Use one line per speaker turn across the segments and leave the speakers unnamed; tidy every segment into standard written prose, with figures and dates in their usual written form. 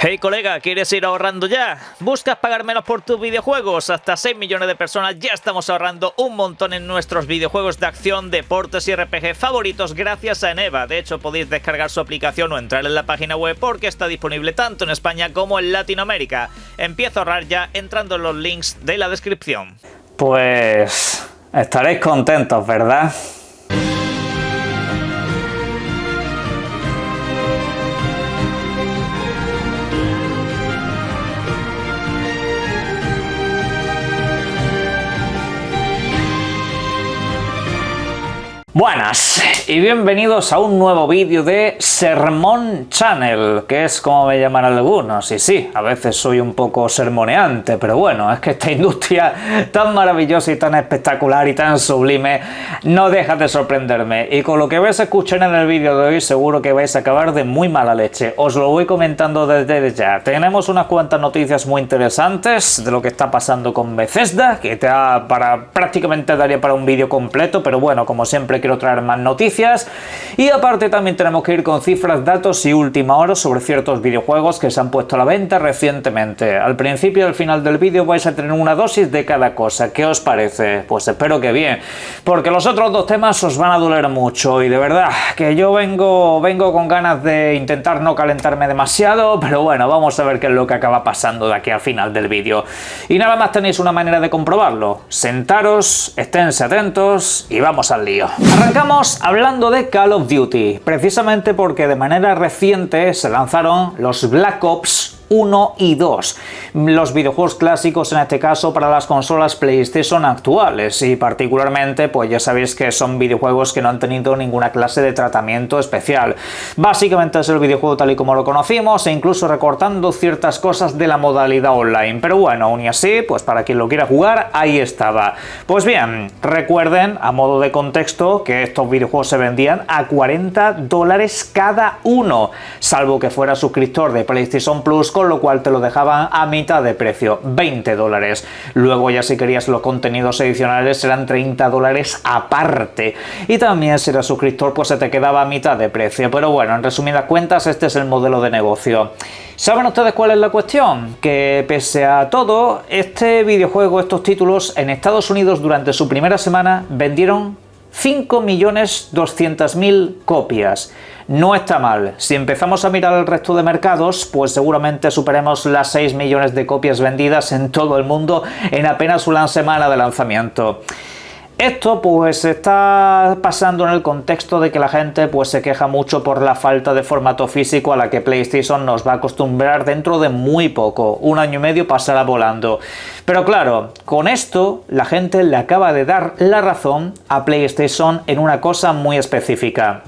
Hey colega, ¿quieres ir ahorrando ya? ¿Buscas pagar menos por tus videojuegos? Hasta 6 millones de personas ya estamos ahorrando un montón en nuestros videojuegos de acción, deportes y RPG favoritos gracias a Eneva. De hecho, podéis descargar su aplicación o entrar en la página web porque está disponible tanto en España como en Latinoamérica. Empieza a ahorrar ya entrando en los links de la descripción.
Pues estaréis contentos, ¿verdad? Buenas y bienvenidos a un nuevo vídeo de Sermón Channel, que es como me llaman algunos. Y sí, a veces soy un poco sermoneante, pero bueno, es que esta industria tan maravillosa y tan espectacular y tan sublime no deja de sorprenderme. Y con lo que vais a escuchar en el vídeo de hoy seguro que vais a acabar de muy mala leche. Os lo voy comentando desde ya. Tenemos unas cuantas noticias muy interesantes de lo que está pasando con Bethesda, que prácticamente daría para un vídeo completo, pero bueno, como siempre quiero traer más noticias. Y aparte también tenemos que ir con cifras, datos y última hora sobre ciertos videojuegos que se han puesto a la venta recientemente. Al principio y al final del vídeo vais a tener una dosis de cada cosa. ¿Qué os parece? Pues espero que bien, porque los otros dos temas os van a doler mucho y de verdad que yo vengo con ganas de intentar no calentarme demasiado, pero bueno, vamos a ver qué es lo que acaba pasando de aquí al final del vídeo. Y nada más tenéis una manera de comprobarlo. Sentaros, esténse atentos y vamos al lío. Arrancamos hablando de Call of Duty, precisamente porque de manera reciente se lanzaron los Black Ops 1 y 2, los videojuegos clásicos en este caso para las consolas PlayStation actuales, y particularmente pues ya sabéis que son videojuegos que no han tenido ninguna clase de tratamiento especial. Básicamente es el videojuego tal y como lo conocimos e incluso recortando ciertas cosas de la modalidad online, pero bueno, aún y así, pues para quien lo quiera jugar, ahí estaba. Pues bien, recuerden a modo de contexto que estos videojuegos se vendían a $40 cada uno, salvo que fuera suscriptor de PlayStation Plus, con lo cual te lo dejaban a mitad de precio, $20. Luego ya si querías los contenidos adicionales eran $30 aparte, y también si eras suscriptor pues se te quedaba a mitad de precio. Pero bueno, en resumidas cuentas este es el modelo de negocio. ¿Saben ustedes cuál es la cuestión? Que pese a todo, este videojuego, estos títulos en Estados Unidos durante su primera semana vendieron 5.200.000 copias. No está mal. Si empezamos a mirar el resto de mercados, pues seguramente superemos las 6 millones de copias vendidas en todo el mundo en apenas una semana de lanzamiento. Esto pues está pasando en el contexto de que la gente pues se queja mucho por la falta de formato físico a la que PlayStation nos va a acostumbrar dentro de muy poco. Un año y medio pasará volando. Pero claro, con esto la gente le acaba de dar la razón a PlayStation en una cosa muy específica.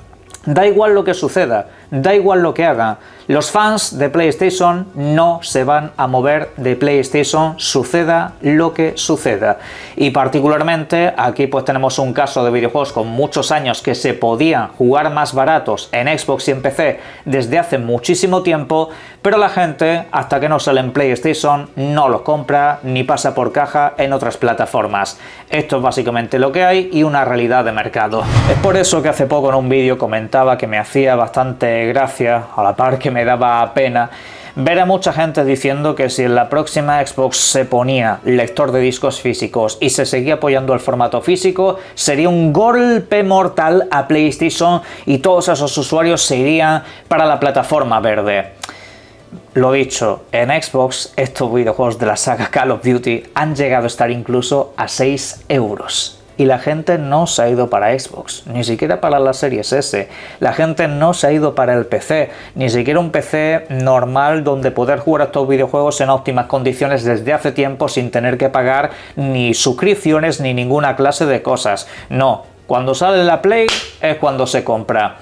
Da igual lo que suceda, da igual lo que haga, los fans de PlayStation no se van a mover de PlayStation, suceda lo que suceda. Y particularmente aquí pues tenemos un caso de videojuegos con muchos años que se podían jugar más baratos en Xbox y en PC desde hace muchísimo tiempo, pero la gente hasta que no sale en PlayStation no los compra ni pasa por caja en otras plataformas. Esto es básicamente lo que hay y una realidad de mercado. Es por eso que hace poco en un vídeo comentaba que me hacía bastante gracia, a la par que me daba pena, ver a mucha gente diciendo que si en la próxima Xbox se ponía lector de discos físicos y se seguía apoyando el formato físico, sería un golpe mortal a PlayStation y todos esos usuarios se irían para la plataforma verde. Lo dicho, en Xbox estos videojuegos de la saga Call of Duty han llegado a estar incluso a 6 euros. Y la gente no se ha ido para Xbox, ni siquiera para las Series S. La gente no se ha ido para el PC, ni siquiera un PC normal donde poder jugar a estos videojuegos en óptimas condiciones desde hace tiempo sin tener que pagar ni suscripciones ni ninguna clase de cosas. No, cuando sale la Play es cuando se compra.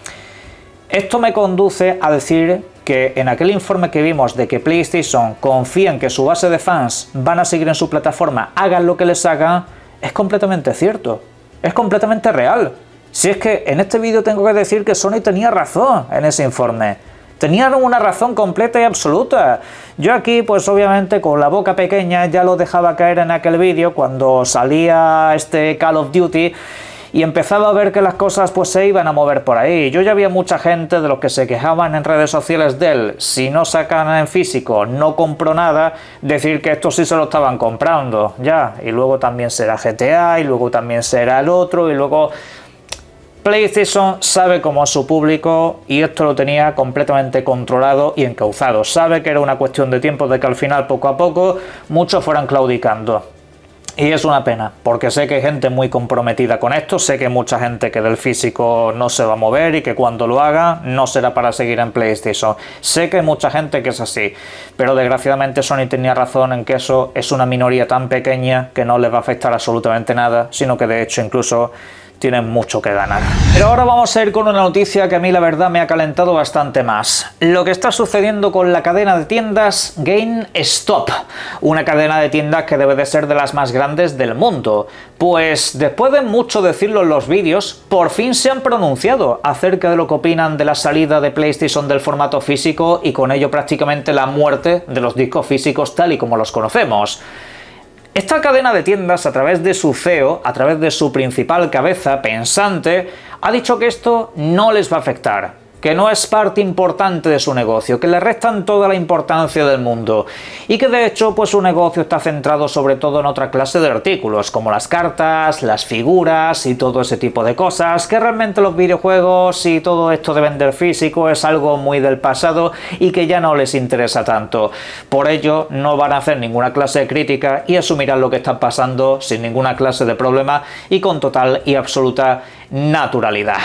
Esto me conduce a decir que en aquel informe que vimos de que PlayStation confía en que su base de fans van a seguir en su plataforma, hagan lo que les hagan, es completamente cierto, es completamente real. Si es que en este vídeo tengo que decir que Sony tenía razón en ese informe. Tenían una razón completa y absoluta. Yo aquí, pues obviamente con la boca pequeña ya lo dejaba caer en aquel vídeo cuando salía este Call of Duty y empezaba a ver que las cosas pues se iban a mover por ahí. Yo ya había mucha gente de los que se quejaban en redes sociales de él, si no sacan en físico, no compro nada, decir que esto sí se lo estaban comprando, ya, y luego también será GTA, y luego también será el otro, y luego... PlayStation sabe cómo es su público y esto lo tenía completamente controlado y encauzado. Sabe que era una cuestión de tiempo de que al final, poco a poco, muchos fueran claudicando. Y es una pena, porque sé que hay gente muy comprometida con esto, sé que hay mucha gente que del físico no se va a mover y que cuando lo haga no será para seguir en PlayStation. Sé que hay mucha gente que es así, pero desgraciadamente Sony tenía razón en que eso es una minoría tan pequeña que no les va a afectar absolutamente nada, sino que de hecho incluso... tienen mucho que ganar. Pero ahora vamos a ir con una noticia que a mí la verdad me ha calentado bastante más. Lo que está sucediendo con la cadena de tiendas GameStop, una cadena de tiendas que debe de ser de las más grandes del mundo. Pues después de mucho decirlo en los vídeos, por fin se han pronunciado acerca de lo que opinan de la salida de PlayStation del formato físico y con ello prácticamente la muerte de los discos físicos tal y como los conocemos. Esta cadena de tiendas, a través de su CEO, a través de su principal cabeza pensante, ha dicho que esto no les va a afectar, que no es parte importante de su negocio, que le restan toda la importancia del mundo y que de hecho pues su negocio está centrado sobre todo en otra clase de artículos como las cartas, las figuras y todo ese tipo de cosas, que realmente los videojuegos y todo esto de vender físico es algo muy del pasado y que ya no les interesa tanto. Por ello no van a hacer ninguna clase de crítica y asumirán lo que está pasando sin ninguna clase de problema y con total y absoluta naturalidad.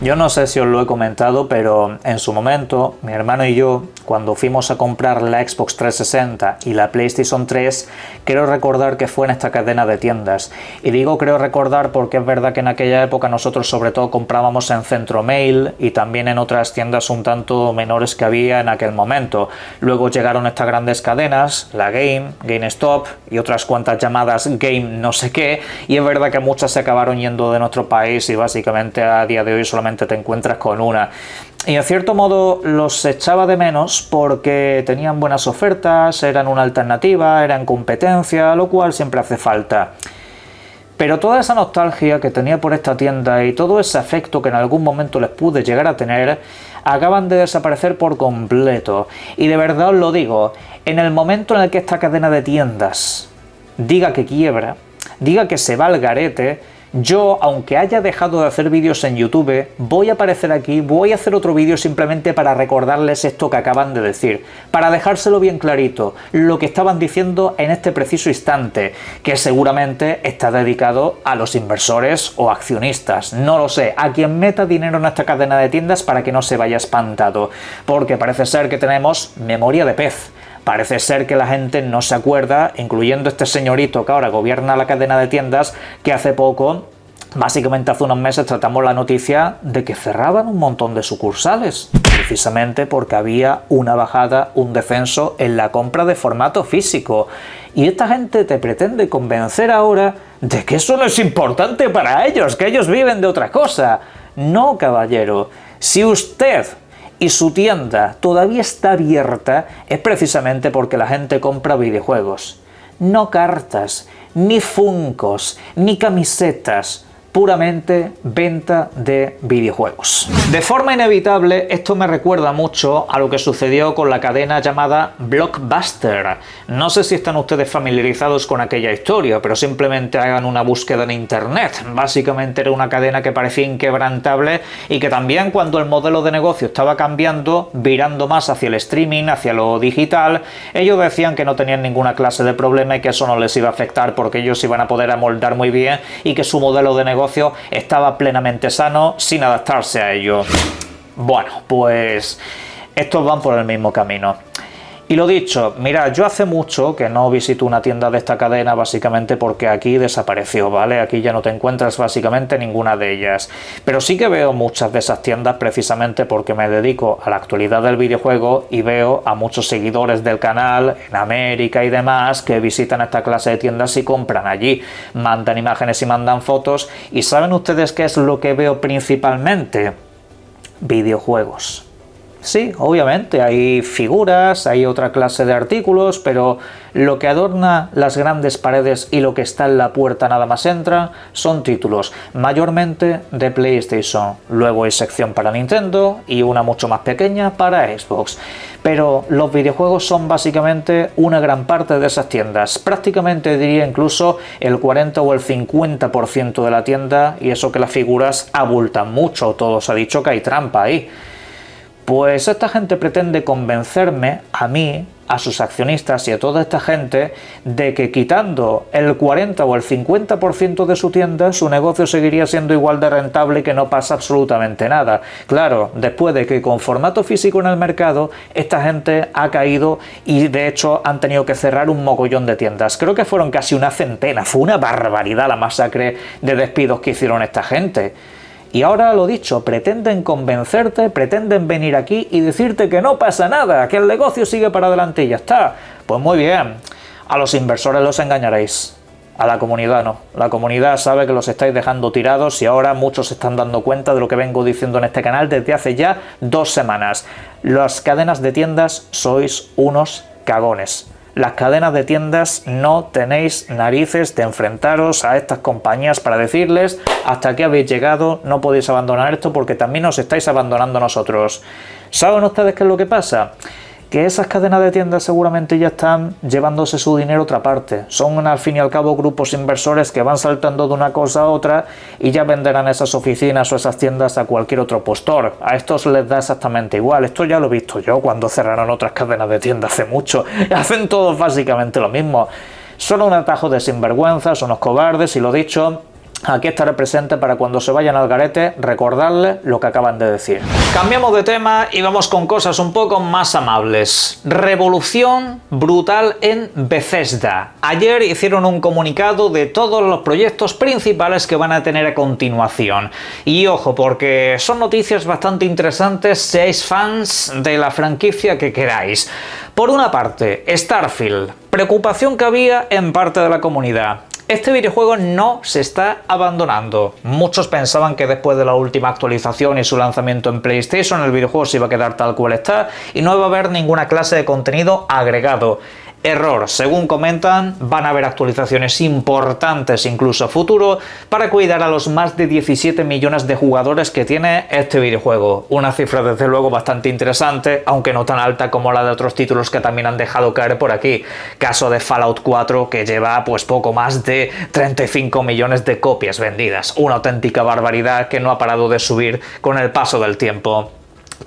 Yo no sé si os lo he comentado, pero en su momento, mi hermano y yo, cuando fuimos a comprar la Xbox 360 y la PlayStation 3, creo recordar que fue en esta cadena de tiendas. Y digo creo recordar porque es verdad que en aquella época nosotros sobre todo comprábamos en Centromail y también en otras tiendas un tanto menores que había en aquel momento. Luego llegaron estas grandes cadenas, la GameStop y otras cuantas llamadas Game no sé qué, y es verdad que muchas se acabaron yendo de nuestro país y básicamente a día de hoy solamente te encuentras con una. Y en cierto modo los echaba de menos porque tenían buenas ofertas, eran una alternativa, eran competencia, lo cual siempre hace falta. Pero toda esa nostalgia que tenía por esta tienda y todo ese afecto que en algún momento les pude llegar a tener, acaban de desaparecer por completo. Y de verdad os lo digo, en el momento en el que esta cadena de tiendas diga que quiebra, diga que se va al garete, yo, aunque haya dejado de hacer vídeos en YouTube, voy a aparecer aquí, voy a hacer otro vídeo simplemente para recordarles esto que acaban de decir, para dejárselo bien clarito, lo que estaban diciendo en este preciso instante, que seguramente está dedicado a los inversores o accionistas, no lo sé, a quien meta dinero en esta cadena de tiendas para que no se vaya espantado, porque parece ser que tenemos memoria de pez. Parece ser que la gente no se acuerda, incluyendo este señorito que ahora gobierna la cadena de tiendas, que hace poco, básicamente hace unos meses, tratamos la noticia de que cerraban un montón de sucursales, precisamente porque había una bajada, un descenso en la compra de formato físico. Y esta gente te pretende convencer ahora de que eso no es importante para ellos, que ellos viven de otra cosa. No, caballero, si usted y su tienda todavía está abierta, es precisamente porque la gente compra videojuegos. No cartas, ni funcos, ni camisetas, puramente venta de videojuegos. De forma inevitable, esto me recuerda mucho a lo que sucedió con la cadena llamada Blockbuster. No sé si están ustedes familiarizados con aquella historia, pero simplemente hagan una búsqueda en internet. Básicamente era una cadena que parecía inquebrantable y que también cuando el modelo de negocio estaba cambiando, virando más hacia el streaming, hacia lo digital, ellos decían que no tenían ninguna clase de problema y que eso no les iba a afectar porque ellos iban a poder amoldar muy bien y que su modelo de negocio estaba plenamente sano sin adaptarse a ello. Bueno, pues estos van por el mismo camino. Y lo dicho, mira, yo hace mucho que no visito una tienda de esta cadena básicamente porque aquí desapareció, ¿vale? Aquí ya no te encuentras básicamente ninguna de ellas. Pero sí que veo muchas de esas tiendas precisamente porque me dedico a la actualidad del videojuego y veo a muchos seguidores del canal en América y demás que visitan esta clase de tiendas y compran allí. Mandan imágenes y mandan fotos. ¿Y saben ustedes qué es lo que veo principalmente? Videojuegos. Sí, obviamente, hay figuras, hay otra clase de artículos, pero lo que adorna las grandes paredes y lo que está en la puerta nada más entra son títulos, mayormente de PlayStation. Luego hay sección para Nintendo y una mucho más pequeña para Xbox. Pero los videojuegos son básicamente una gran parte de esas tiendas. Prácticamente diría incluso el 40 o el 50% de la tienda, y eso que las figuras abultan mucho, todo se ha dicho que hay trampa ahí. Pues esta gente pretende convencerme, a mí, a sus accionistas y a toda esta gente, de que quitando el 40 o el 50% de su tienda, su negocio seguiría siendo igual de rentable y que no pasa absolutamente nada. Claro, después de que con formato físico en el mercado, esta gente ha caído y de hecho han tenido que cerrar un mogollón de tiendas. Creo que fueron casi una centena, fue una barbaridad la masacre de despidos que hicieron esta gente. Y ahora lo dicho, pretenden convencerte, pretenden venir aquí y decirte que no pasa nada, que el negocio sigue para adelante y ya está. Pues muy bien, a los inversores los engañaréis, a la comunidad no. La comunidad sabe que los estáis dejando tirados y ahora muchos se están dando cuenta de lo que vengo diciendo en este canal desde hace ya 2 semanas. Las cadenas de tiendas sois unos cagones. Las cadenas de tiendas no tenéis narices de enfrentaros a estas compañías para decirles hasta aquí habéis llegado, no podéis abandonar esto porque también os estáis abandonando a nosotros. ¿Saben ustedes qué es lo que pasa? Que esas cadenas de tiendas seguramente ya están llevándose su dinero a otra parte. Son al fin y al cabo grupos inversores que van saltando de una cosa a otra y ya venderán esas oficinas o esas tiendas a cualquier otro postor. A estos les da exactamente igual. Esto ya lo he visto yo cuando cerraron otras cadenas de tiendas hace mucho. Hacen todos básicamente lo mismo. Son un atajo de sinvergüenzas, son unos cobardes y lo dicho, aquí estaré presente para cuando se vayan al garete recordarles lo que acaban de decir. Cambiamos de tema y vamos con cosas un poco más amables. Revolución brutal en Bethesda. Ayer hicieron un comunicado de todos los proyectos principales que van a tener a continuación. Y ojo, porque son noticias bastante interesantes, seáis fans de la franquicia que queráis. Por una parte, Starfield. Preocupación que había en parte de la comunidad. Este videojuego no se está abandonando. Muchos pensaban que después de la última actualización y su lanzamiento en PlayStation, el videojuego se iba a quedar tal cual está y no iba a haber ninguna clase de contenido agregado. Error, según comentan, van a haber actualizaciones importantes incluso a futuro para cuidar a los más de 17 millones de jugadores que tiene este videojuego. Una cifra desde luego bastante interesante, aunque no tan alta como la de otros títulos que también han dejado caer por aquí. Caso de Fallout 4 que lleva pues poco más de 35 millones de copias vendidas. Una auténtica barbaridad que no ha parado de subir con el paso del tiempo.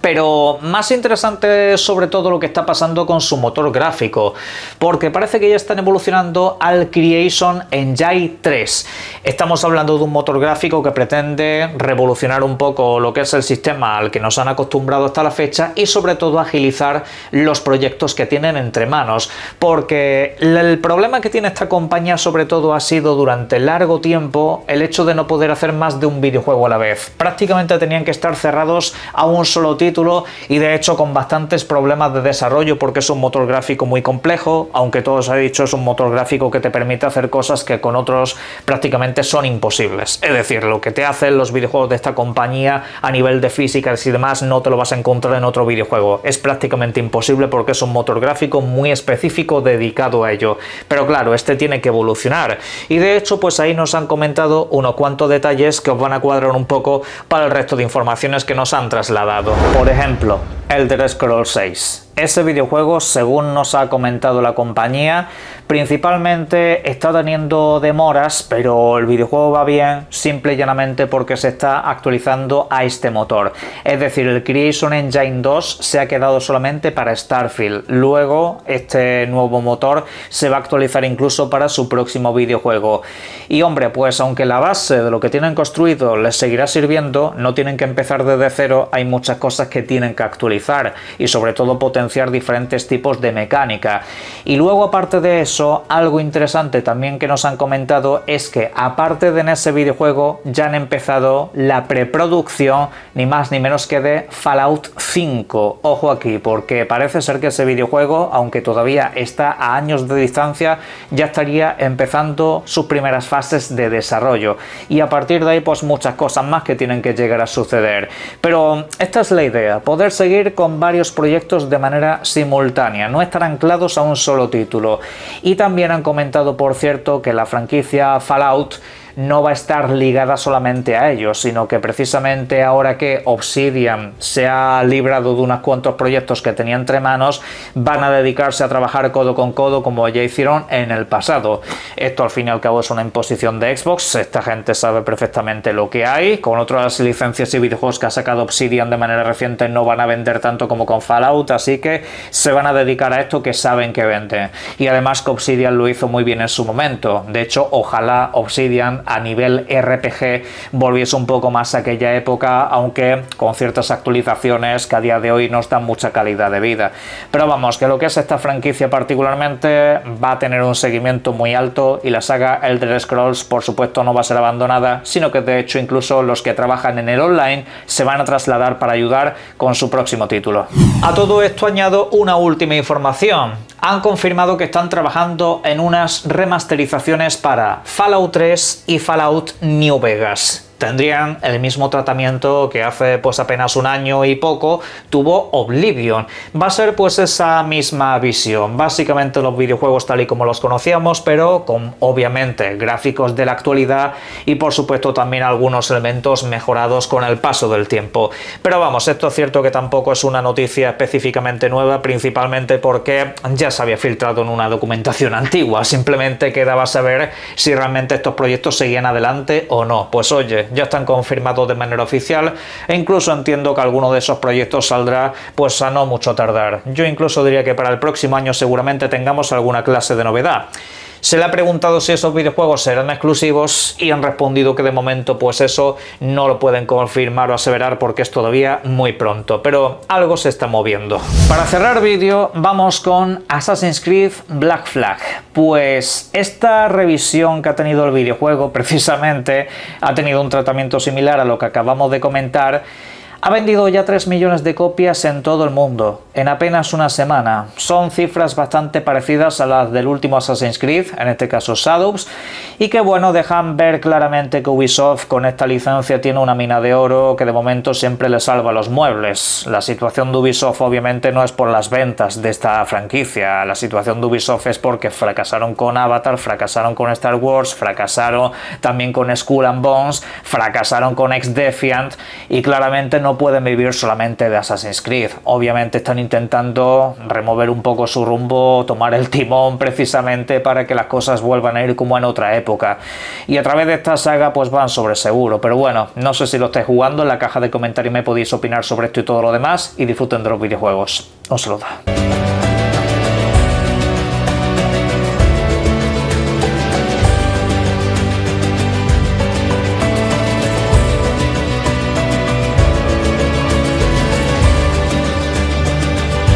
Pero más interesante sobre todo lo que está pasando con su motor gráfico, porque parece que ya están evolucionando al Creation Engine 3. Estamos hablando de un motor gráfico que pretende revolucionar un poco lo que es el sistema al que nos han acostumbrado hasta la fecha y sobre todo agilizar los proyectos que tienen entre manos, porque el problema que tiene esta compañía sobre todo ha sido durante largo tiempo el hecho de no poder hacer más de un videojuego a la vez. Prácticamente tenían que estar cerrados a un solo título y de hecho con bastantes problemas de desarrollo porque es un motor gráfico muy complejo, aunque todo se ha dicho es un motor gráfico que te permite hacer cosas que con otros prácticamente son imposibles. Es decir, lo que te hacen los videojuegos de esta compañía a nivel de físicas y demás no te lo vas a encontrar en otro videojuego. Es prácticamente imposible porque es un motor gráfico muy específico dedicado a ello. Pero claro, este tiene que evolucionar y de hecho pues ahí nos han comentado unos cuantos detalles que os van a cuadrar un poco para el resto de informaciones que nos han trasladado. Por ejemplo, Elder Scrolls 6. Ese videojuego, según nos ha comentado la compañía, principalmente está teniendo demoras, pero el videojuego va bien simple y llanamente porque se está actualizando a este motor. Es decir, el Creation Engine 2 se ha quedado solamente para Starfield. Luego, este nuevo motor se va a actualizar incluso para su próximo videojuego. Y hombre, pues aunque la base de lo que tienen construido les seguirá sirviendo, no tienen que empezar desde cero, hay muchas cosas que tienen que actualizar y sobre todo potenciar potenciar diferentes tipos de mecánica. Y luego, aparte de eso, algo interesante también que nos han comentado es que aparte de en ese videojuego ya han empezado la preproducción ni más ni menos que de Fallout 5. Ojo aquí, porque parece ser que ese videojuego, aunque todavía está a años de distancia, ya estaría empezando sus primeras fases de desarrollo, y a partir de ahí pues muchas cosas más que tienen que llegar a suceder. Pero esta es la idea, poder seguir con varios proyectos de manera simultánea, no estar anclados a un solo título. Y también han comentado, por cierto, que la franquicia Fallout no va a estar ligada solamente a ellos, sino que precisamente ahora que Obsidian se ha librado de unos cuantos proyectos que tenía entre manos, van a dedicarse a trabajar codo con codo como ya hicieron en el pasado. Esto al fin y al cabo es una imposición de Xbox, esta gente sabe perfectamente lo que hay, con otras licencias y videojuegos que ha sacado Obsidian de manera reciente no van a vender tanto como con Fallout, así que se van a dedicar a esto que saben que venden. Y además que Obsidian lo hizo muy bien en su momento, de hecho ojalá Obsidian a nivel RPG volviese un poco más a aquella época, aunque con ciertas actualizaciones que a día de hoy nos dan mucha calidad de vida. Pero vamos, que lo que es esta franquicia particularmente va a tener un seguimiento muy alto, y la saga Elder Scrolls por supuesto no va a ser abandonada, sino que de hecho incluso los que trabajan en el online se van a trasladar para ayudar con su próximo título. A todo esto añado una última información. Han confirmado que están trabajando en unas remasterizaciones para Fallout 3 y Fallout New Vegas. Tendrían el mismo tratamiento que hace pues apenas un año y poco tuvo Oblivion. Va a ser pues esa misma visión, básicamente los videojuegos tal y como los conocíamos, pero con obviamente gráficos de la actualidad y por supuesto también algunos elementos mejorados con el paso del tiempo. Pero vamos, esto es cierto que tampoco es una noticia específicamente nueva, principalmente porque ya se había filtrado en una documentación antigua, simplemente quedaba saber si realmente estos proyectos seguían adelante o no. Pues oye, ya están confirmados de manera oficial, e incluso entiendo que alguno de esos proyectos saldrá pues a no mucho tardar. Yo incluso diría que para el próximo año seguramente tengamos alguna clase de novedad. Se le ha preguntado si esos videojuegos serán exclusivos y han respondido que de momento pues eso no lo pueden confirmar o aseverar porque es todavía muy pronto, pero algo se está moviendo. Para cerrar vídeo vamos con Assassin's Creed Black Flag. Pues esta revisión que ha tenido el videojuego precisamente ha tenido un tratamiento similar a lo que acabamos de comentar. Ha vendido ya 3 millones de copias en todo el mundo, en apenas una semana. Son cifras bastante parecidas a las del último Assassin's Creed, en este caso Shadows, y que bueno, dejan ver claramente que Ubisoft con esta licencia tiene una mina de oro que de momento siempre le salva los muebles. La situación de Ubisoft obviamente no es por las ventas de esta franquicia, la situación de Ubisoft es porque fracasaron con Avatar, fracasaron con Star Wars, fracasaron también con Skull and Bones, fracasaron con Ex-Defiant, y claramente no pueden vivir solamente de Assassin's Creed. Obviamente están intentando remover un poco su rumbo, tomar el timón precisamente para que las cosas vuelvan a ir como en otra época. Y a través de esta saga pues van sobre seguro. Pero bueno, no sé si lo estáis jugando, en la caja de comentarios me podéis opinar sobre esto y todo lo demás, y disfruten de los videojuegos. Un saludo.